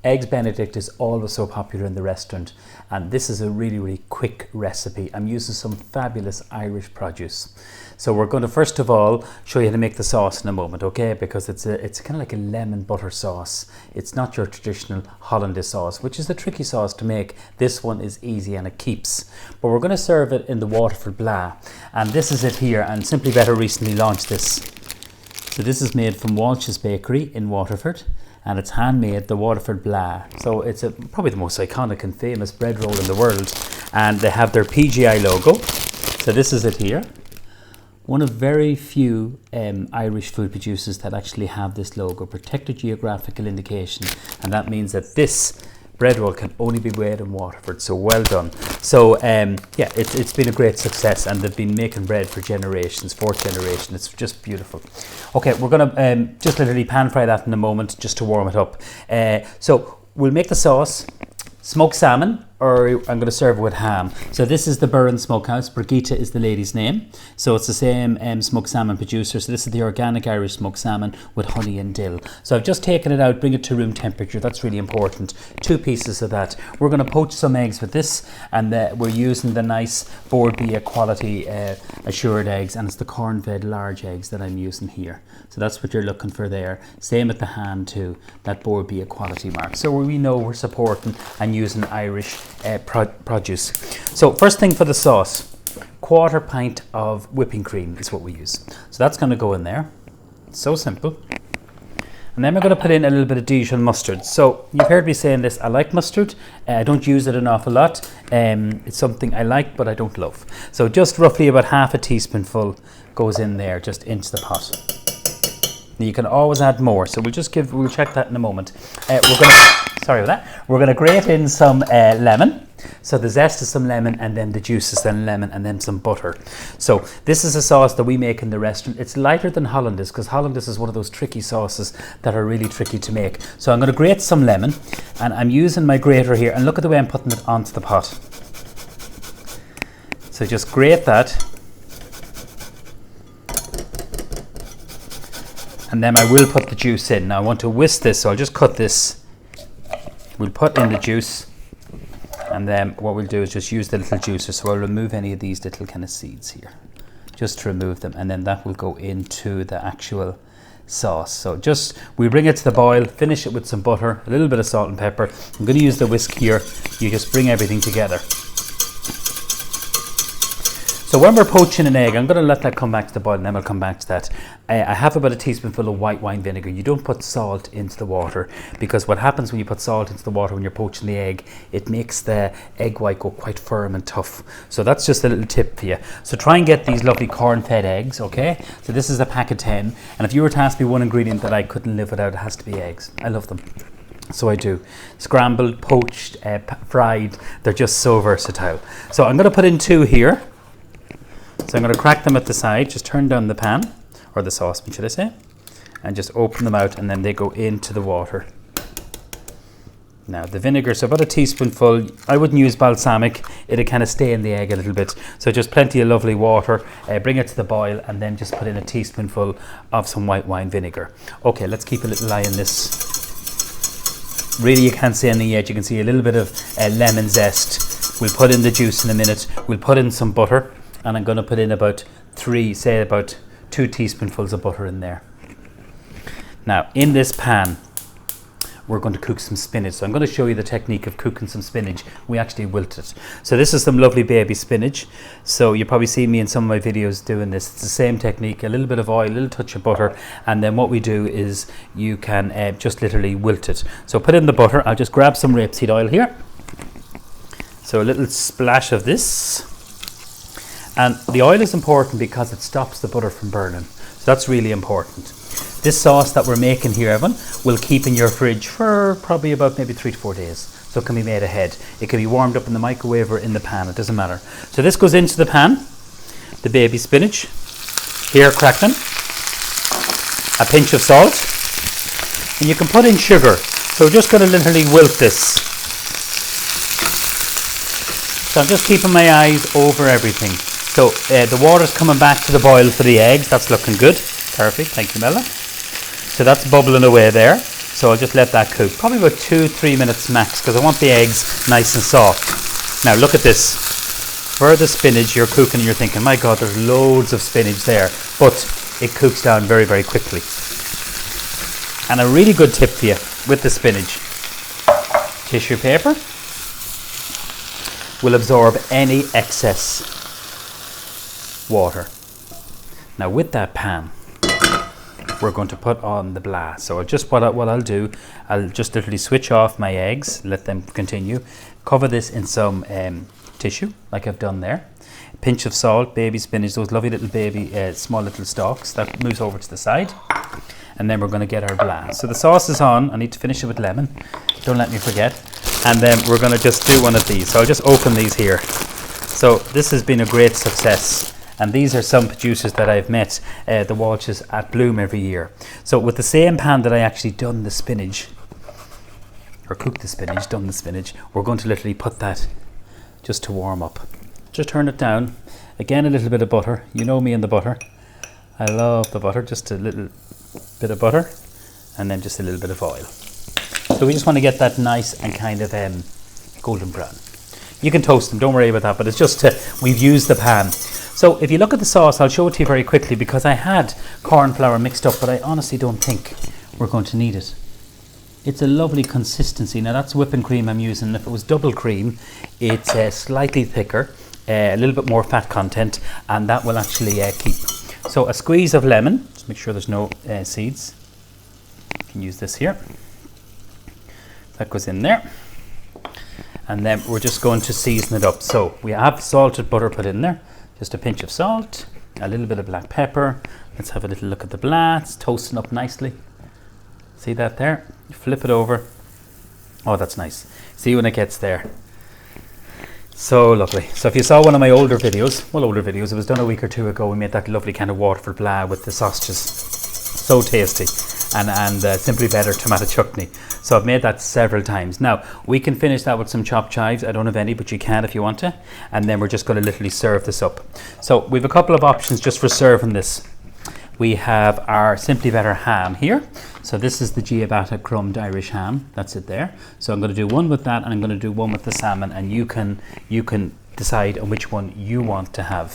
Eggs Benedict is always so popular in the restaurant, and this is a really quick recipe. I'm using some fabulous Irish produce. So we're going to first of all show you how to make the sauce in a moment, okay? Because it's kind of like a lemon butter sauce. It's not your traditional Hollandaise sauce, which is the tricky sauce to make. This one is easy and it keeps. But we're going to serve it in the Waterford Blah, and this is it here. And Simply Better recently launched this. So this is made from Walsh's Bakery in Waterford, and it's handmade, the Waterford Blah. So it's probably the most iconic and famous bread roll in the world, and they have their PGI logo. So this is it here. One of very few Irish food producers that actually have this logo, protected geographical indication, and that means that this bread roll can only be made in Waterford. So well done. So yeah, it's been a great success, and they've been making bread for generations, fourth generation. It's just beautiful. Okay, we're gonna just literally pan fry that in a moment just to warm it up. So we'll make the sauce. Smoked salmon, or I'm going to serve it with ham. So this is the Burren Smokehouse. Brigitte is the lady's name. So it's the same smoked salmon producer. So this is the organic Irish smoked salmon with honey and dill. So I've just taken it out, bring it to room temperature. That's really important. 2 pieces of that. We're going to poach some eggs with this, and we're using the nice Borbia quality assured eggs, and it's the corn-fed large eggs that I'm using here. So that's what you're looking for there. Same at the hand too, that Borbia quality mark. So we know we're supporting and using Irish produce. So first thing for the sauce, 1/4 pint of whipping cream is what we use. So that's going to go in there. So simple. And then we're going to put in a little bit of Dijon mustard. So you've heard me saying this, I like mustard. I don't use it an awful lot. It's something I like, but I don't love. So just roughly about 1/2 teaspoonful goes in there, just into the pot. You can always add more, so we'll check that in a moment. We're gonna grate in some lemon. So the zest is some lemon, and then the juice is then lemon, and then some butter. So this is a sauce that we make in the restaurant. It's lighter than Hollandaise, because Hollandaise is one of those tricky sauces that are really tricky to make. So I'm gonna grate some lemon, and I'm using my grater here, and look at the way I'm putting it onto the pot. So just grate that. And then I will put the juice in. Now I want to whisk this, so I'll just cut this. We'll put in the juice, and then what we'll do is just use the little juicer. So I'll remove any of these little kind of seeds here, just to remove them, and then that will go into the actual sauce. So we bring it to the boil, finish it with some butter, a little bit of salt and pepper. I'm going to use the whisk here. You just bring everything together. So when we're poaching an egg, I'm going to let that come back to the boil, and then we'll come back to that. I have about a teaspoonful of white wine vinegar. You don't put salt into the water, because what happens when you put salt into the water when you're poaching the egg, it makes the egg white go quite firm and tough. So that's just a little tip for you. So try and get these lovely corn-fed eggs, okay? So this is a pack of 10, and if you were to ask me one ingredient that I couldn't live without, it has to be eggs. I love them. So I do. Scrambled, poached, fried, they're just so versatile. So I'm going to put in 2 here. So I'm going to crack them at the side, just turn down the pan, or the saucepan should I say, and just open them out, and then they go into the water. Now the vinegar, so about a teaspoonful. I wouldn't use balsamic, it'll kind of stay in the egg a little bit. So just plenty of lovely water, bring it to the boil, and then just put in a teaspoonful of some white wine vinegar. Okay, let's keep a little eye on this. Really you can't see anything yet, you can see a little bit of lemon zest. We'll put in the juice in a minute, we'll put in some butter. And I'm going to put in about 2 teaspoonfuls of butter in there. Now, in this pan, we're going to cook some spinach. So I'm going to show you the technique of cooking some spinach. We actually wilt it. So this is some lovely baby spinach. So you probably see me in some of my videos doing this. It's the same technique, a little bit of oil, a little touch of butter. And then what we do is you can just literally wilt it. So put in the butter. I'll just grab some rapeseed oil here. So a little splash of this. And the oil is important because it stops the butter from burning. So that's really important. This sauce that we're making here, Evan, will keep in your fridge for probably about maybe 3 to 4 days. So it can be made ahead. It can be warmed up in the microwave or in the pan, it doesn't matter. So this goes into the pan, the baby spinach, here crackling, a pinch of salt, and you can put in sugar. So we're just going to literally wilt this. So I'm just keeping my eyes over everything. So the water's coming back to the boil for the eggs. That's looking good. Perfect. Thank you, Mella. So that's bubbling away there. So I'll just let that cook, probably about 2-3 minutes max, because I want the eggs nice and soft. Now look at this. For the spinach, you're cooking and you're thinking, my God, there's loads of spinach there, but it cooks down very, very quickly. And a really good tip for you with the spinach, tissue paper will absorb any excess water. Now with that pan, we're going to put on the blast. So what I'll do, I'll just literally switch off my eggs, let them continue, cover this in some tissue like I've done there, a pinch of salt, baby spinach, those lovely little baby small little stalks, that moves over to the side, and then we're going to get our blast. So the sauce is on. I need to finish it with lemon, don't let me forget, and then we're going to just do one of these. So I'll just open these here. So this has been a great success, and these are some producers that I've met, the Walshes, at Bloom every year. So with the same pan that I actually done the spinach, or cooked the spinach, done the spinach, we're going to literally put that just to warm up. Just turn it down. Again, a little bit of butter. You know me and the butter. I love the butter. Just a little bit of butter, and then just a little bit of oil. So we just want to get that nice and kind of golden brown. You can toast them, don't worry about that, but it's just we've used the pan. So if you look at the sauce, I'll show it to you very quickly, because I had corn flour mixed up, but I honestly don't think we're going to need it. It's a lovely consistency. Now that's whipping cream I'm using. If it was double cream, it's slightly thicker, a little bit more fat content, and that will actually keep. So a squeeze of lemon, just make sure there's no seeds. You can use this here. That goes in there. And then we're just going to season it up. So we have salted butter put in there, just a pinch of salt, a little bit of black pepper. Let's have a little look at the blast, toasting up nicely. See that there? Flip it over. Oh, that's nice. See when it gets there. So lovely. So if you saw one of my older videos, it was done a week or two ago. We made that lovely kind of Waterford blah with the sausages. So tasty. And Simply Better tomato chutney. So I've made that several times. Now, we can finish that with some chopped chives. I don't have any, but you can if you want to. And then we're just going to literally serve this up. So we have a couple of options just for serving this. We have our Simply Better ham here. So this is the ciabatta crumbed Irish ham. That's it there. So I'm going to do one with that, and I'm going to do one with the salmon, and you can decide on which one you want to have.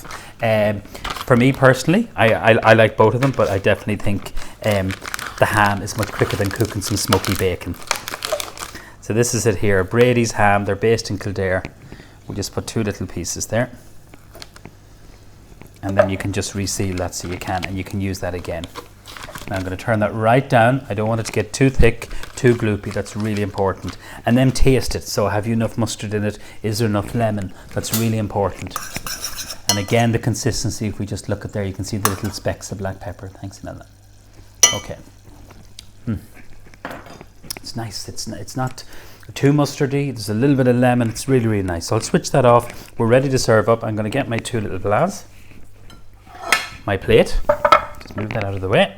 For me personally, I like both of them, but I definitely think the ham is much quicker than cooking some smoky bacon. So this is it here, Brady's ham. They're based in Kildare. We'll just put 2 little pieces there. And then you can just reseal that so you can, and you can use that again. Now I'm going to turn that right down. I don't want it to get too thick, too gloopy. That's really important. And then taste it. So have you enough mustard in it? Is there enough lemon? That's really important. And again, the consistency, if we just look at there, you can see the little specks of black pepper. Thanks, Nella. Okay. It's nice. It's not too mustardy. There's a little bit of lemon. It's really, really nice. So I'll switch that off. We're ready to serve up. I'm going to get my 2 little blas. My plate, just move that out of the way,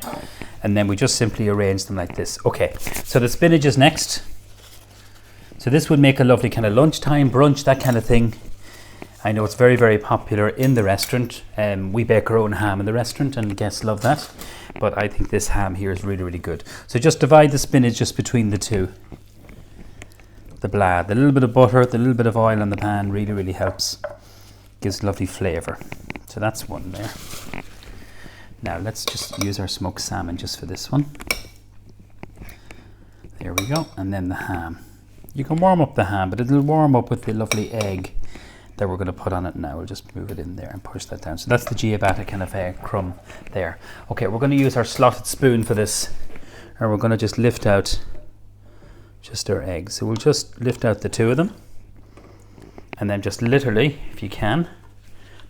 and then we just simply arrange them like this. Okay, so the spinach is next. So this would make a lovely kind of lunchtime brunch, that kind of thing. I know it's very, very popular in the restaurant. We bake our own ham in the restaurant, and guests love that, but I think this ham here is really, really good. So just divide the spinach just between the 2. The blad, the little bit of butter, the little bit of oil on the pan really, really helps. Gives lovely flavour. So that's one there. Now let's just use our smoked salmon just for this one. There we go. And then the ham. You can warm up the ham, but it'll warm up with the lovely egg that we're going to put on it now. We'll just move it in there and push that down. So that's the ciabatta kind of crumb there. Okay, we're going to use our slotted spoon for this, and we're going to just lift out just our eggs. So we'll just lift out the 2 of them, and then just literally, if you can,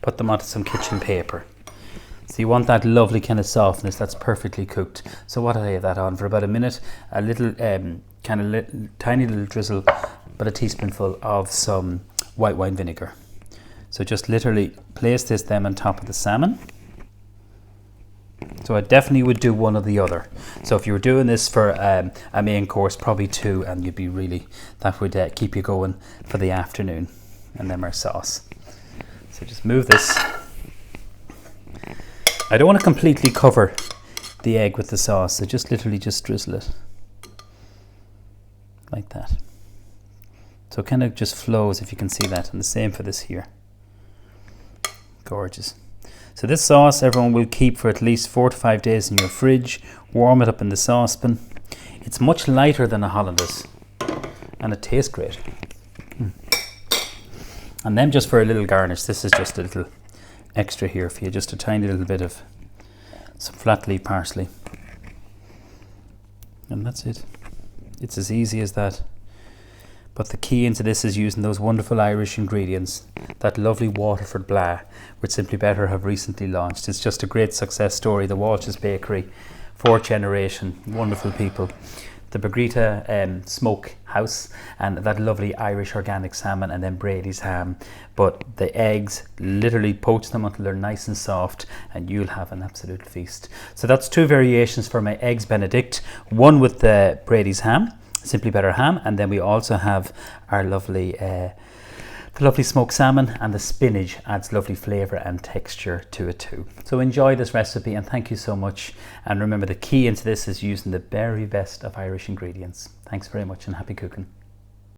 put them onto some kitchen paper. So you want that lovely kind of softness. That's perfectly cooked. So what did I have that on for about a minute? A little tiny little drizzle, but a teaspoonful of some white wine vinegar. So just literally place this then on top of the salmon. So I definitely would do one or the other. So if you were doing this for a main course, probably 2, and you'd be really, that would keep you going for the afternoon. And then our sauce. So just move this. I don't want to completely cover the egg with the sauce, so just literally just drizzle it. like that. So it kind of just flows, if you can see that, and the same for this here. Gorgeous. So this sauce, everyone, will keep for at least 4 to 5 days in your fridge. Warm it up in the saucepan. It's much lighter than a Hollandaise, and it tastes great. And then just for a little garnish, this is just a little extra here for you, just a tiny little bit of some flat leaf parsley. And that's it. It's as easy as that. But the key into this is using those wonderful Irish ingredients. That lovely Waterford Blah, which Simply Better have recently launched. It's just a great success story. The Walsh's Bakery, 4th generation, wonderful people. The Bagrita Smoke House, and that lovely Irish organic salmon, and then Brady's ham. But the eggs, literally poach them until they're nice and soft, and you'll have an absolute feast. So that's 2 variations for my eggs Benedict. One with the Brady's ham, Simply Better ham, and then we also have our lovely the lovely smoked salmon, and the spinach adds lovely flavour and texture to it too. So enjoy this recipe, and thank you so much. And remember, the key into this is using the very best of Irish ingredients. Thanks very much, and happy cooking.